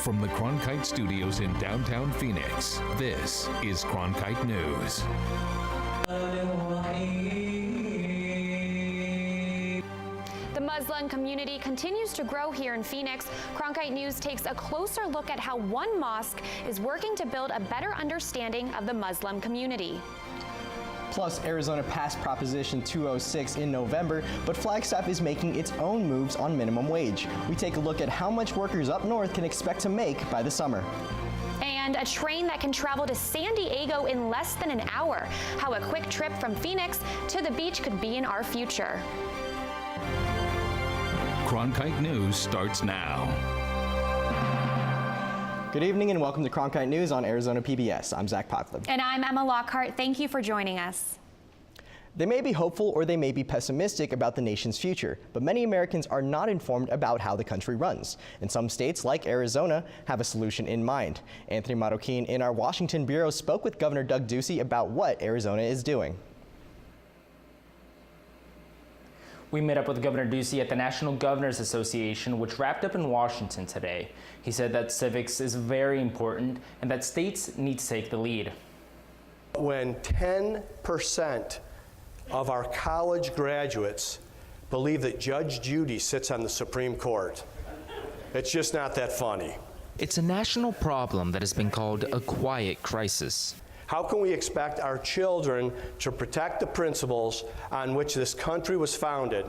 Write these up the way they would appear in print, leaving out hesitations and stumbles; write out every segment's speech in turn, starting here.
from the Cronkite Studios in downtown Phoenix, this is Cronkite News. The Muslim community continues to grow here in Phoenix. Cronkite News takes a closer look at how one mosque is working to build a better understanding of the Muslim community. Plus, Arizona passed Proposition 206 in November, but Flagstaff is making its own moves on minimum wage. We take a look at how much workers up north can expect to make by the summer. And a train that can travel to San Diego in less than an hour. How a quick trip from Phoenix to the beach could be in our future. Cronkite News starts now. Good evening and welcome to Cronkite News on Arizona PBS. I'm Zach Potlib. And I'm Emma Lockhart. Thank you for joining us. They may be hopeful or they may be pessimistic about the nation's future, but many Americans are not informed about how the country runs. And some states, like Arizona, have a solution in mind. Anthony Marroquin in our Washington bureau spoke with Governor Doug Ducey about what Arizona is doing. We met up with Governor Ducey at the National Governors Association, which wrapped up in Washington today. He said that civics is very important and that states need to take the lead. When 10% of our college graduates believe that Judge Judy sits on the Supreme Court, it's just not that funny. It's a national problem that has been called a quiet crisis. How can we expect our children to protect the principles on which this country was founded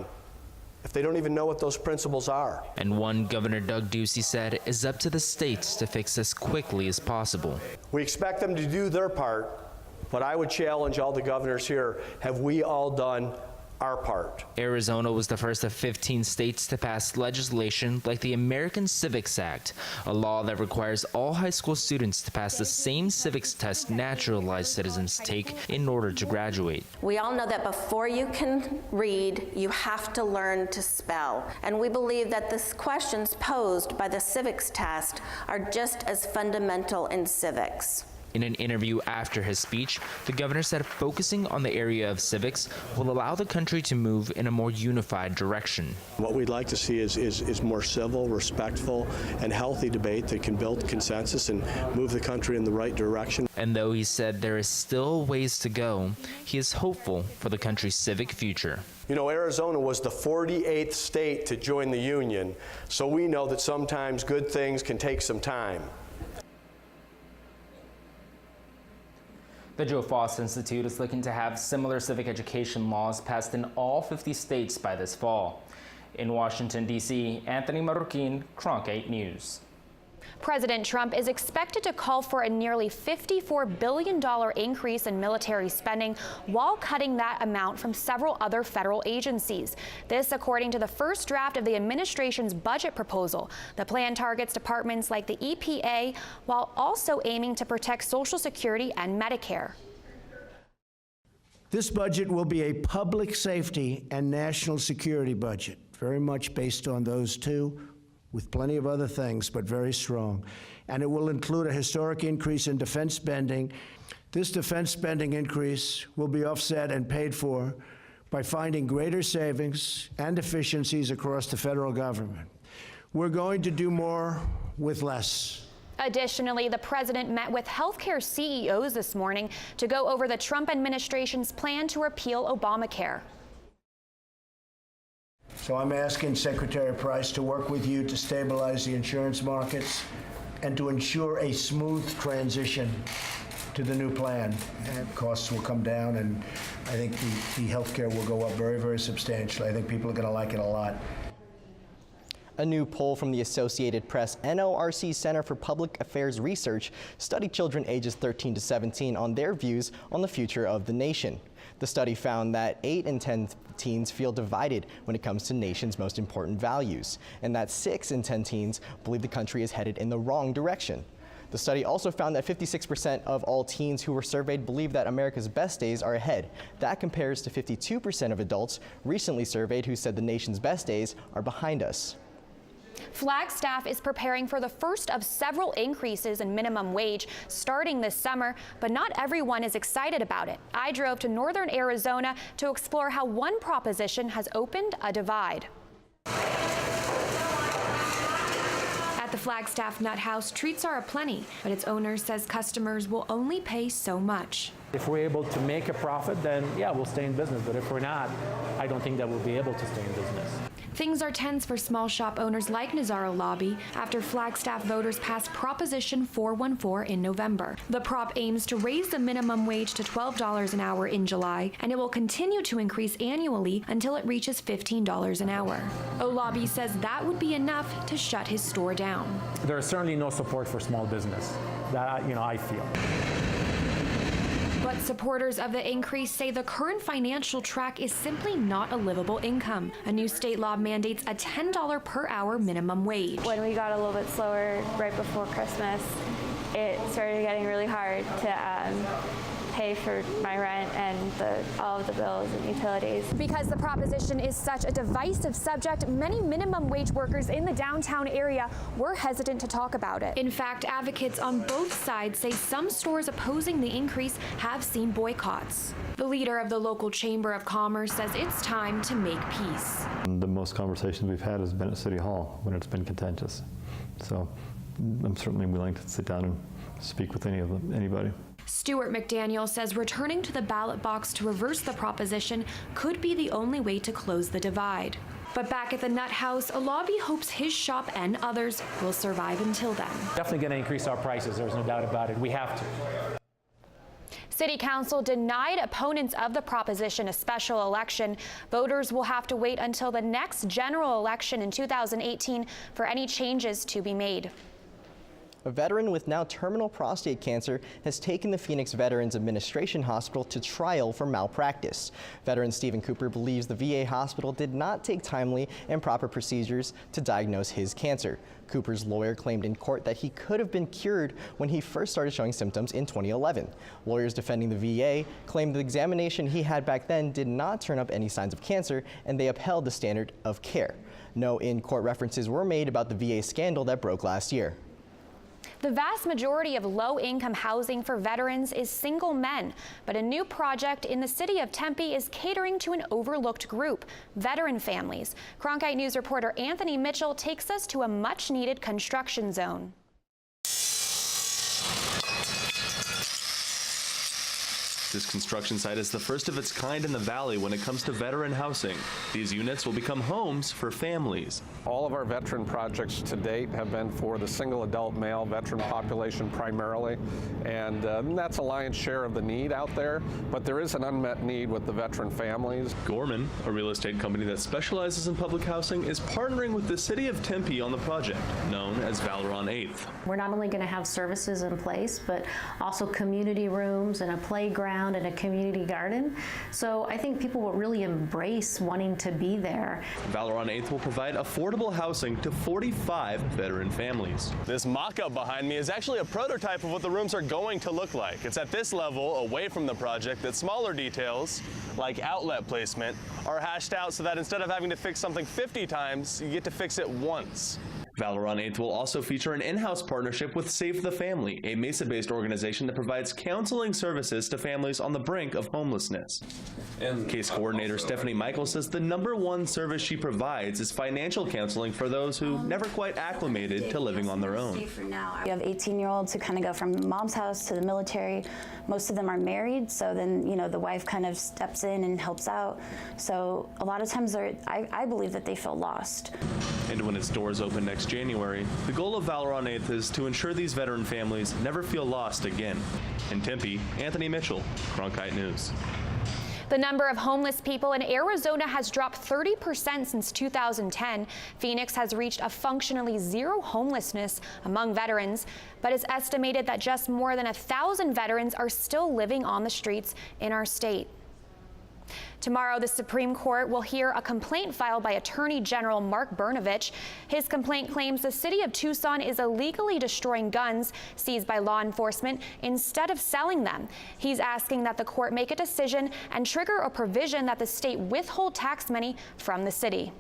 if they don't even know what those principles are? And one Governor Doug Ducey said is up to the states to fix as quickly as possible. We expect them to do their part, but I would challenge all the governors here, have we all done our part? Arizona was the first of 15 states to pass legislation like the American Civics Act, a law that requires all high school students to pass the same civics test naturalized citizens take in order to graduate. We all know that before you can read, you have to learn to spell. And we believe that the questions posed by the civics test are just as fundamental in civics. In an interview after his speech, the governor said focusing on the area of civics will allow the country to move in a more unified direction. What we'd like to see is more civil, respectful, and healthy debate that can build consensus and move the country in the right direction. And though he said there is still ways to go, he is hopeful for the country's civic future. You know, Arizona was the 48th state to join the Union, so we know that sometimes good things can take some time. The Joe Foss Institute is looking to have similar civic education laws passed in all 50 states by this fall. In Washington, D.C., Anthony Marroquin, Cronkite News. President Trump is expected to call for a nearly $54 billion increase in military spending while cutting that amount from several other federal agencies. This, according to the first draft of the administration's budget proposal. The plan targets departments like the EPA while also aiming to protect Social Security and Medicare. This budget will be a public safety and national security budget, very much based on those two, with plenty of other things, but very strong. And it will include a historic increase in defense spending. This defense spending increase will be offset and paid for by finding greater savings and efficiencies across the federal government. We're going to do more with less. Additionally, the president met with healthcare CEOs this morning to go over the Trump administration's plan to repeal Obamacare. So I'm asking Secretary Price to work with you to stabilize the insurance markets and to ensure a smooth transition to the new plan. And costs will come down, and I think the health care will go up very, very substantially. I think people are going to like it a lot. A new poll from the Associated Press NORC Center for Public Affairs Research studied children ages 13 to 17 on their views on the future of the nation. The study found that 8 in 10 teens feel divided when it comes to nation's most important values, and that 6 in 10 teens believe the country is headed in the wrong direction. The study also found that 56% of all teens who were surveyed believe that America's best days are ahead. That compares to 52% of adults recently surveyed who said the nation's best days are behind us. Flagstaff is preparing for the first of several increases in minimum wage starting this summer, but not everyone is excited about it. I drove to northern Arizona to explore how one proposition has opened a divide. At the Flagstaff Nut House treats are aplenty, but its owner says customers will only pay so much. If we're able to make a profit, then yeah, we'll stay in business. But if we're not, I don't think that we'll be able to stay in business. Things are tense for small shop owners like Nazaro Lobby after Flagstaff voters passed Proposition 414 in November. The prop aims to raise the minimum wage to $12 an hour in July, and it will continue to increase annually until it reaches $15 an hour. Olabi says that would be enough to shut his store down. There is certainly no support for small business. That, I feel. But supporters of the increase say the current financial track is simply not a livable income. A new state law mandates a $10 per hour minimum wage. When we got a little bit slower right before Christmas, it started getting really hard to pay for my rent and all of the bills and utilities. Because the proposition is such a divisive subject, many minimum wage workers in the downtown area were hesitant to talk about it. In fact, advocates on both sides say some stores opposing the increase have seen boycotts. The leader of the local Chamber of Commerce says it's time to make peace. The most conversations we've had has been at City Hall when it's been contentious. So I'm certainly willing to sit down and speak with anybody. Stuart McDaniel says returning to the ballot box to reverse the proposition could be the only way to close the divide. But back at the Nut House, Olabi hopes his shop and others will survive until then. Definitely going to increase our prices. There's no doubt about it. We have to. City Council denied opponents of the proposition a special election. Voters will have to wait until the next general election in 2018 for any changes to be made. A veteran with now terminal prostate cancer has taken the Phoenix Veterans Administration Hospital to trial for malpractice. Veteran Stephen Cooper believes the VA hospital did not take timely and proper procedures to diagnose his cancer. Cooper's lawyer claimed in court that he could have been cured when he first started showing symptoms in 2011. Lawyers defending the VA claimed the examination he had back then did not turn up any signs of cancer, and they upheld the standard of care. No in-court references were made about the VA scandal that broke last year. The vast majority of low-income housing for veterans is single men, but a new project in the city of Tempe is catering to an overlooked group, veteran families. Cronkite News reporter Anthony Mitchell takes us to a much-needed construction zone. This construction site is the first of its kind in the valley when it comes to veteran housing. These units will become homes for families. All of our veteran projects to date have been for the single adult male veteran population primarily, and that's a lion's share of the need out there, but there is an unmet need with the veteran families. Gorman, a real estate company that specializes in public housing, is partnering with the city of Tempe on the project, known as Valoron 8th. We're not only going to have services in place, but also community rooms and a playground and a community garden. So I think people will really embrace wanting to be there. Valoron 8th will provide affordable housing to 45 veteran families. This mock-up behind me is actually a prototype of what the rooms are going to look like. It's at this level, away from the project, that smaller details, like outlet placement, are hashed out so that instead of having to fix something 50 times, you get to fix it once. Valoron 8th will also feature an in-house partnership with Save the Family, a Mesa-based organization that provides counseling services to families on the brink of homelessness. Case coordinator Stephanie Michael says the #1 service she provides is financial counseling for those who never quite acclimated to living on their own. You have 18-year-olds who kind of go from mom's house to the military. Most of them are married, so then, the wife kind of steps in and helps out. So a lot of times I believe that they feel lost. And when its doors open next January, the goal of Valoron 8th is to ensure these veteran families never feel lost again. In Tempe, Anthony Mitchell, Cronkite News. The number of homeless people in Arizona has dropped 30% since 2010. Phoenix has reached a functionally zero homelessness among veterans, but it's estimated that just more than 1,000 veterans are still living on the streets in our state. Tomorrow, the Supreme Court will hear a complaint filed by Attorney General Mark Brnovich. His complaint claims the city of Tucson is illegally destroying guns seized by law enforcement instead of selling them. He's asking that the court make a decision and trigger a provision that the state withhold tax money from the city.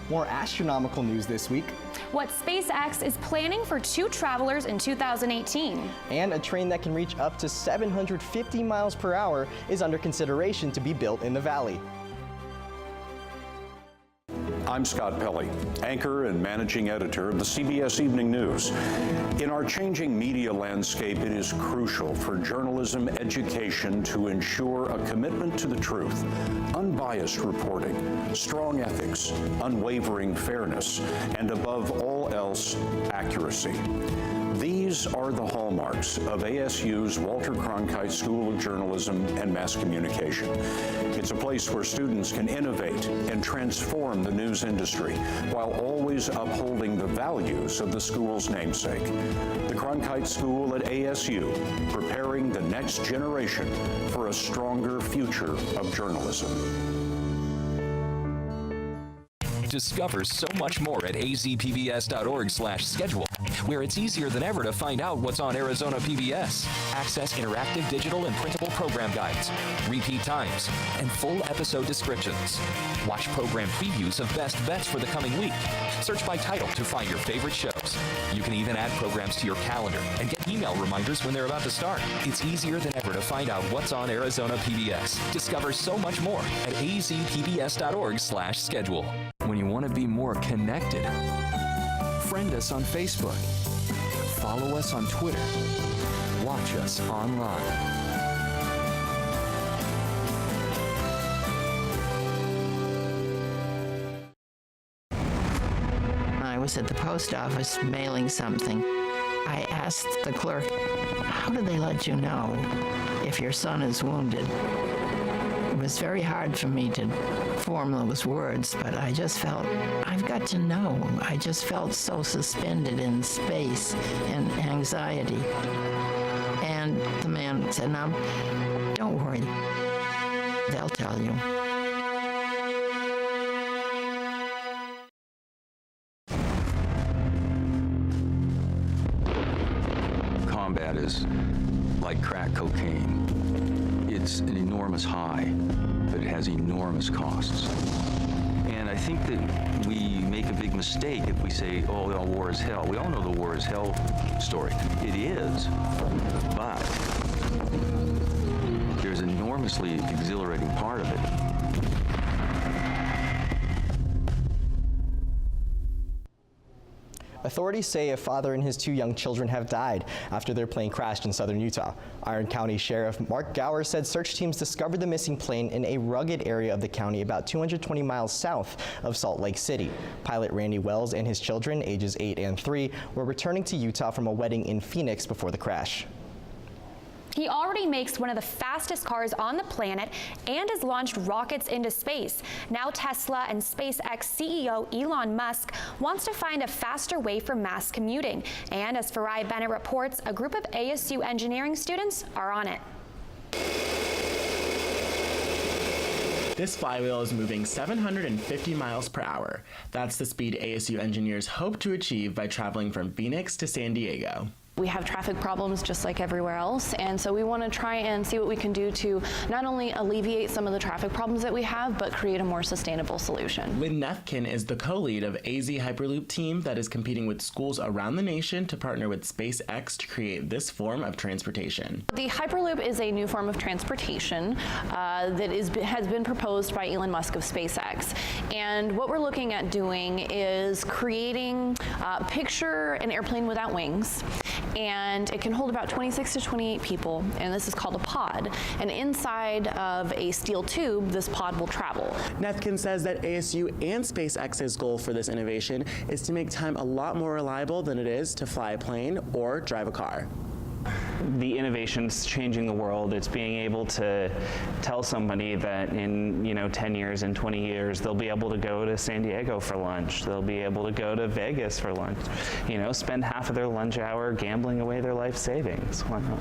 More astronomical news this week. What SpaceX is planning for 2 travelers in 2018. And a train that can reach up to 750 miles per hour is under consideration to be built in the valley. I'm Scott Pelley, anchor and managing editor of the CBS Evening News. In our changing media landscape, it is crucial for journalism education to ensure a commitment to the truth, unbiased reporting, strong ethics, unwavering fairness, and above all else, accuracy. These are the hallmarks of ASU's Walter Cronkite School of Journalism and Mass Communication. It's a place where students can innovate and transform the news industry while always upholding the values of the school's namesake. The Cronkite School at ASU, preparing the next generation for a stronger future of journalism. Discover so much more at azpbs.org/schedule, where it's easier than ever to find out what's on Arizona PBS. Access interactive digital and printable program guides, repeat times, and full episode descriptions. Watch program previews of best bets for the coming week. Search by title to find your favorite shows. You can even add programs to your calendar and get email reminders when they're about to start. It's easier than ever to find out what's on Arizona PBS. Discover so much more at azpbs.org/schedule. When you want to be more connected, friend us on Facebook, follow us on Twitter, watch us online. I was at the post office mailing something. I asked the clerk, how do they let you know if your son is wounded? It was very hard for me to form those words, but I just felt, I've got to know. I just felt so suspended in space and anxiety. And the man said, now, don't worry. They'll tell you. Combat is like crack cocaine. It's an enormous high, but it has enormous costs. And I think that we make a big mistake if we say, oh, well, war is hell. We all know the war is hell story. It is, but there's an enormously exhilarating part of it. Authorities say a father and his 2 young children have died after their plane crashed in southern Utah. Iron County Sheriff Mark Gower said search teams discovered the missing plane in a rugged area of the county about 220 miles south of Salt Lake City. Pilot Randy Wells and his children, ages 8 and 3, were returning to Utah from a wedding in Phoenix before the crash. He already makes one of the fastest cars on the planet and has launched rockets into space. Now Tesla and SpaceX CEO Elon Musk wants to find a faster way for mass commuting. And as Farai Bennett reports, a group of ASU engineering students are on it. This flywheel is moving 750 miles per hour. That's the speed ASU engineers hope to achieve by traveling from Phoenix to San Diego. We have traffic problems just like everywhere else, and so we want to try and see what we can do to not only alleviate some of the traffic problems that we have, but create a more sustainable solution. Lynn Nefkin is the co-lead of AZ Hyperloop team that is competing with schools around the nation to partner with SpaceX to create this form of transportation. The Hyperloop is a new form of transportation that has been proposed by Elon Musk of SpaceX. And what we're looking at doing is creating, picture an airplane without wings. And it can hold about 26 to 28 people, and this is called a pod. And inside of a steel tube, this pod will travel. Nefkin says that ASU and SpaceX's goal for this innovation is to make time a lot more reliable than it is to fly a plane or drive a car. The innovation's changing the world. It's being able to tell somebody that in 10 years and 20 years they'll be able to go to San Diego for lunch. They'll be able to go to Vegas for lunch. Spend half of their lunch hour gambling away their life savings. Why not?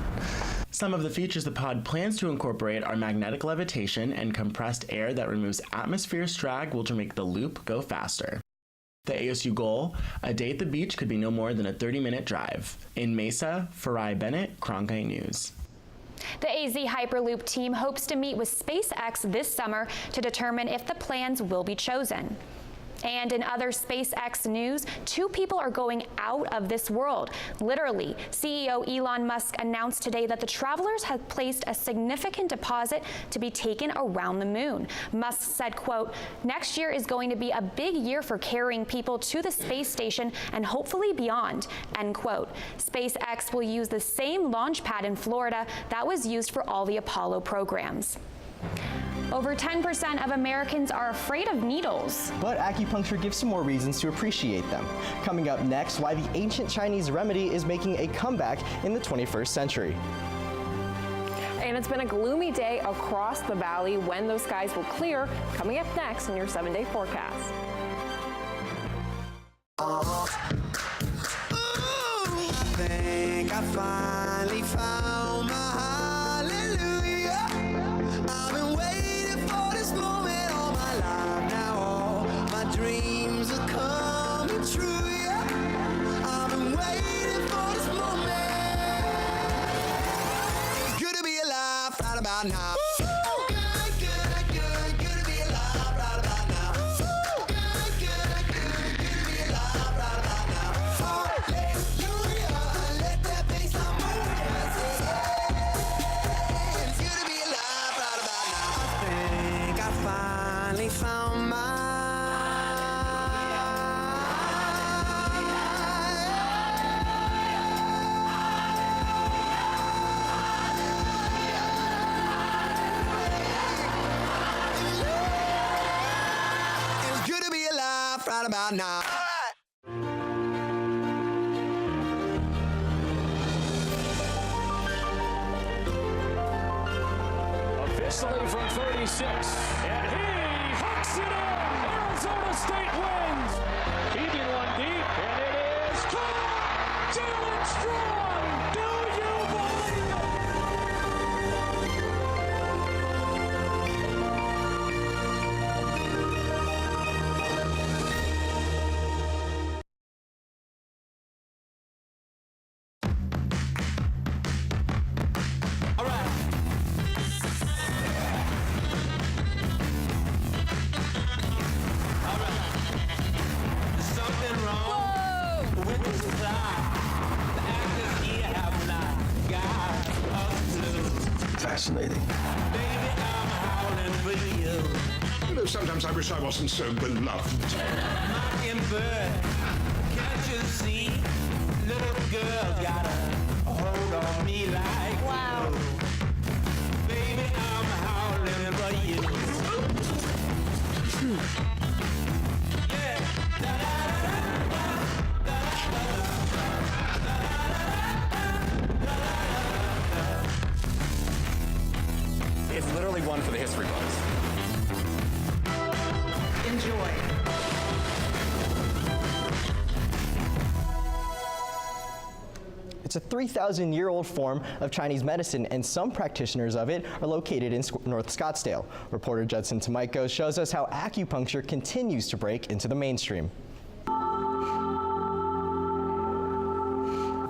Some of the features the pod plans to incorporate are magnetic levitation and compressed air that removes atmospheric drag, which will make the loop go faster. The ASU goal, a day at the beach could be no more than a 30-minute drive. In Mesa, Farai Bennett, Cronkite News. The AZ Hyperloop team hopes to meet with SpaceX this summer to determine if the plans will be chosen. And in other SpaceX news, 2 people are going out of this world. Literally, CEO Elon Musk announced today that the travelers have placed a significant deposit to be taken around the moon. Musk said, quote, "Next year is going to be a big year for carrying people to the space station and hopefully beyond," end quote. SpaceX will use the same launch pad in Florida that was used for all the Apollo programs. Over 10% of Americans are afraid of needles. But acupuncture gives some more reasons to appreciate them. Coming up next, why the ancient Chinese remedy is making a comeback in the 21st century. And it's been a gloomy day across the valley. When those skies will clear, coming up next in your 7-day forecast. I think I finally found my hallelujah. I've been waiting for this moment all my life now. All my dreams are coming true, yeah. I've been waiting for this moment. It's good to be alive right about now. Found my it's good to be alive right about now. Officially from 36, and he hooks it in. Arizona State wins. Keeping one deep, and it is caught. Jalen Strong. Do you believe All right. Fascinating. Baby, I'm howling for you. You know, sometimes I wish I wasn't so beloved. In bed, can't you see? Little girl got a hold on me like wow. Baby, I'm howling for you. It's literally one for the history books. Enjoy. It's a 3,000-year-old form of Chinese medicine, and some practitioners of it are located in North Scottsdale. Reporter Judson Tomiko shows us how acupuncture continues to break into the mainstream.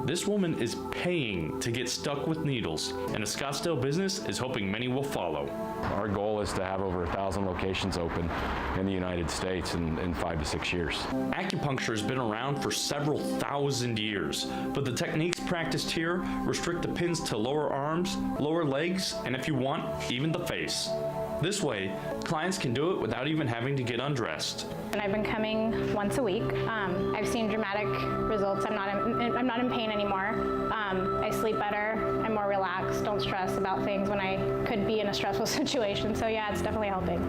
This woman is paying to get stuck with needles, and the Scottsdale business is hoping many will follow. Our goal is to have over 1,000 locations open in the United States in 5 to 6 years. Acupuncture has been around for several thousand years, but the techniques practiced here restrict the pins to lower arms, lower legs, and if you want, even the face. This way, clients can do it without even having to get undressed. And I've been coming once a week. I've seen dramatic results. I'm not in pain anymore. I sleep better. I'm more relaxed. Don't stress about things when I could be in a stressful situation. So yeah, it's definitely helping.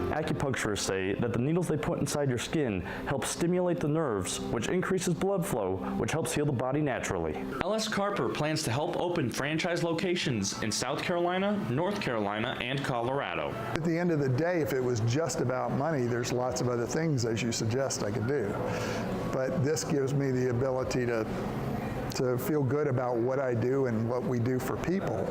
Acupuncturists say that the needles they put inside your skin help stimulate the nerves, which increases blood flow, which helps heal the body naturally. LS Carper plans to help open franchise locations in South Carolina, North Carolina, and Colorado. At the end of the day, if it was just about money, there's lots of other things, as you suggest, I could do. But this gives me the ability to feel good about what I do and what we do for people.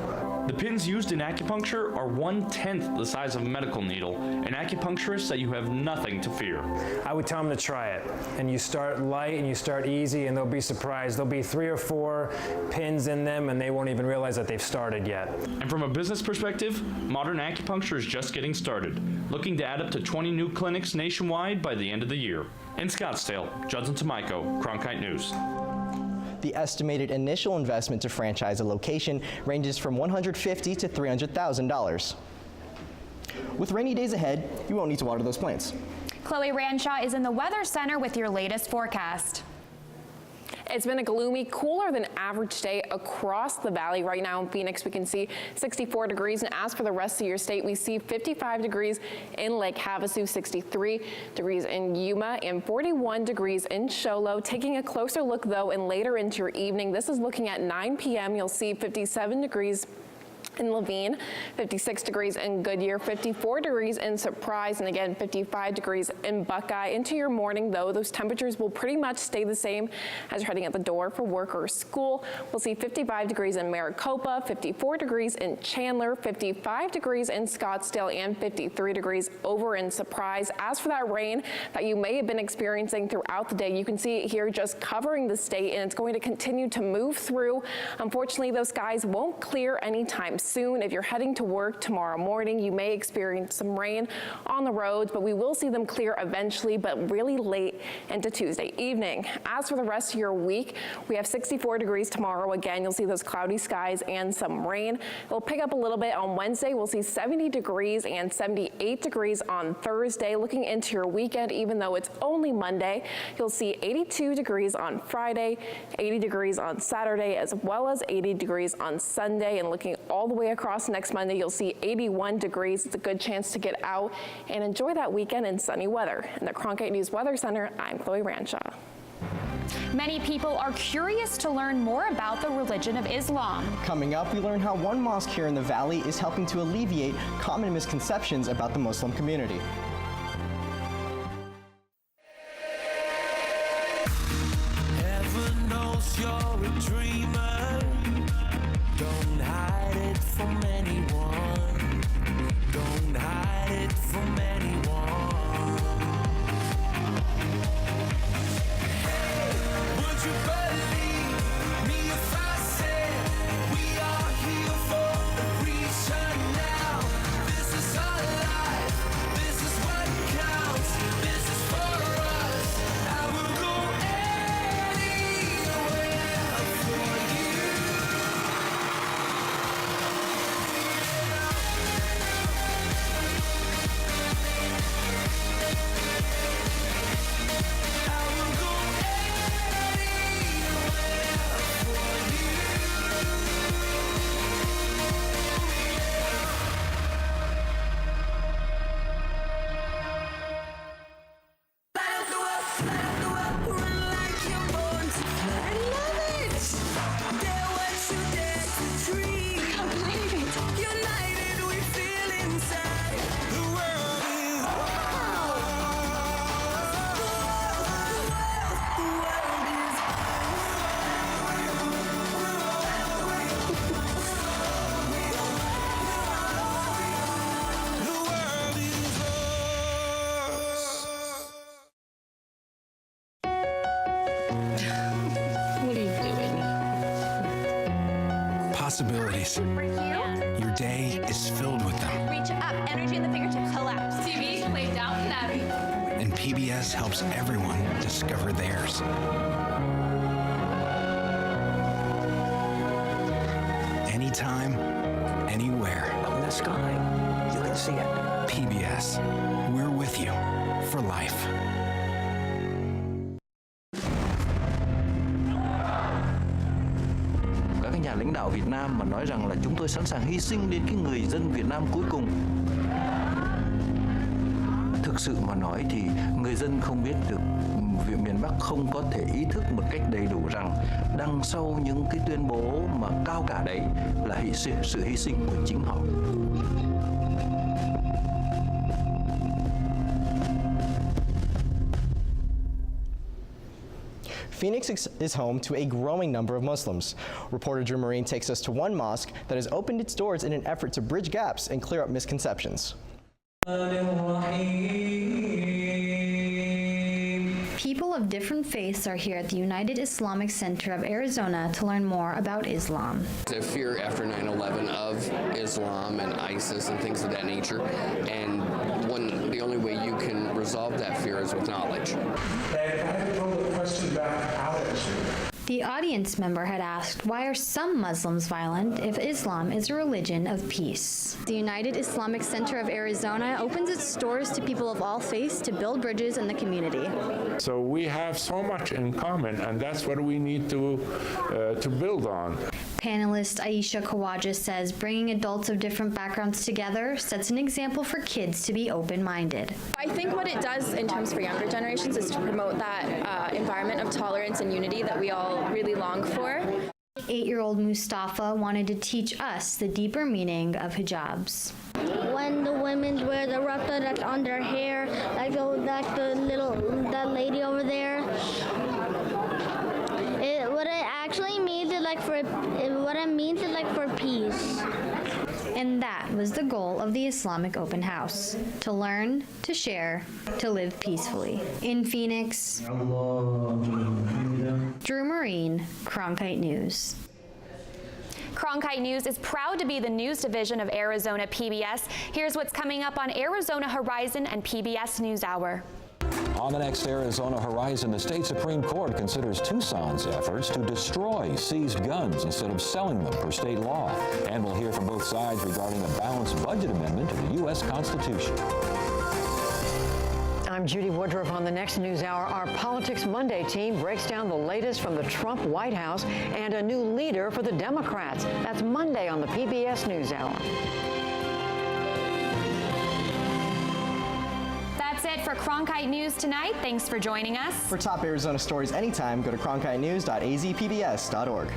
The pins used in acupuncture are 1/10 the size of a medical needle, and acupuncturists say you have nothing to fear. I would tell them to try it. And you start light and you start easy, and they'll be surprised. There'll be 3 or 4 pins in them, and they won't even realize that they've started yet. And from a business perspective, modern acupuncture is just getting started, looking to add up to 20 new clinics nationwide by the end of the year. In Scottsdale, Judson Tamaiko, Cronkite News. The estimated initial investment to franchise a location ranges from $150,000 to $300,000. With rainy days ahead, you won't need to water those plants. Chloe Ranshaw is in the Weather Center with your latest forecast. It's been a gloomy, cooler than average day across the valley. Right now in Phoenix, we can see 64 degrees. And as for the rest of your state, we see 55 degrees in Lake Havasu, 63 degrees in Yuma, and 41 degrees in Show Low. Taking a closer look, though, and later into your evening, this is looking at 9 p.m. You'll see 57 degrees in Levine, 56 degrees in Goodyear, 54 degrees in Surprise, and again 55 degrees in Buckeye. Into your morning, though, those temperatures will pretty much stay the same as you're heading out the door for work or school. We'll see 55 degrees in Maricopa, 54 degrees in Chandler, 55 degrees in Scottsdale, and 53 degrees over in Surprise. As for that rain that you may have been experiencing throughout the day, you can see it here just covering the state, and it's going to continue to move through. Unfortunately, those skies won't clear anytime soon. If you're heading to work tomorrow morning, you may experience some rain on the roads, but we will see them clear eventually, but really late into Tuesday evening. As for the rest of your week, we have 64 degrees tomorrow. Again, you'll see those cloudy skies and some rain. It'll pick up a little bit on Wednesday. We'll see 70 degrees and 78 degrees on Thursday. Looking into your weekend, even though it's only Monday, you'll see 82 degrees on Friday, 80 degrees on Saturday, as well as 80 degrees on Sunday. And looking all the way across next Monday, you'll see 81 degrees. It's a good chance to get out and enjoy that weekend in sunny weather. In the Cronkite News Weather Center, I'm Chloe Ranshaw. Many people are curious to learn more about the religion of Islam. Coming up, we learn how one mosque here in the Valley is helping to alleviate common misconceptions about the Muslim community. Heaven knows you're a dreamer. Don't hide it from anyone. Don't hide it from anyone. Hey, would you believe me if I said we are here for a reason now? This is our life. This is what counts. This is for us. I will go anywhere for you. Possibilities. Your day is filled with them. Reach up, energy in the fingertips, collapse. TV, play Downton Abbey. And PBS helps everyone discover theirs. Anytime, anywhere. Up in the sky, you can see it. PBS, we're with you for life. Các nhà lãnh đạo Việt Nam mà nói rằng là chúng tôi sẵn sàng hy sinh đến cái người dân Việt Nam cuối cùng. Thực sự mà nói thì người dân không biết được, Viện miền Bắc không có thể ý thức một cách đầy đủ rằng đằng sau những cái tuyên bố mà cao cả đấy là sự hy sinh của chính họ. Phoenix is home to a growing number of Muslims. Reporter Drew Marine takes us to one mosque that has opened its doors in an effort to bridge gaps and clear up misconceptions. People of different faiths are here at the United Islamic Center of Arizona to learn more about Islam. The fear after 9/11 of Islam and ISIS and things of that nature, and the only way you can resolve that fear is with knowledge. The audience member had asked, why are some Muslims violent if Islam is a religion of peace? The United Islamic Center of Arizona opens its doors to people of all faiths to build bridges in the community. So we have so much in common, and that's what we need to build on. Panelist Aisha Khawaja says bringing adults of different backgrounds together sets an example for kids to be open-minded. I think what it does in terms for younger generations is to promote that environment of tolerance and unity that we all really long for. 8-year-old Mustafa wanted to teach us the deeper meaning of hijabs. When the women wear the rata that's on their hair, like that lady over there, what it actually means is for peace. And that was the goal of the Islamic Open House: to learn, to share, to live peacefully. In Phoenix, Drew Marine, Cronkite News. Cronkite News is proud to be the news division of Arizona PBS. Here's what's coming up on Arizona Horizon and PBS NewsHour. On the next Arizona Horizon, the state Supreme Court considers Tucson's efforts to destroy seized guns instead of selling them per state law. And we'll hear from both sides regarding a balanced budget amendment to the U.S. Constitution. I'm Judy Woodruff. On the next NewsHour, our Politics Monday team breaks down the latest from the Trump White House and a new leader for the Democrats. That's Monday on the PBS NewsHour. That's it for Cronkite News tonight. Thanks for joining us. For top Arizona stories anytime, go to cronkitenews.azpbs.org.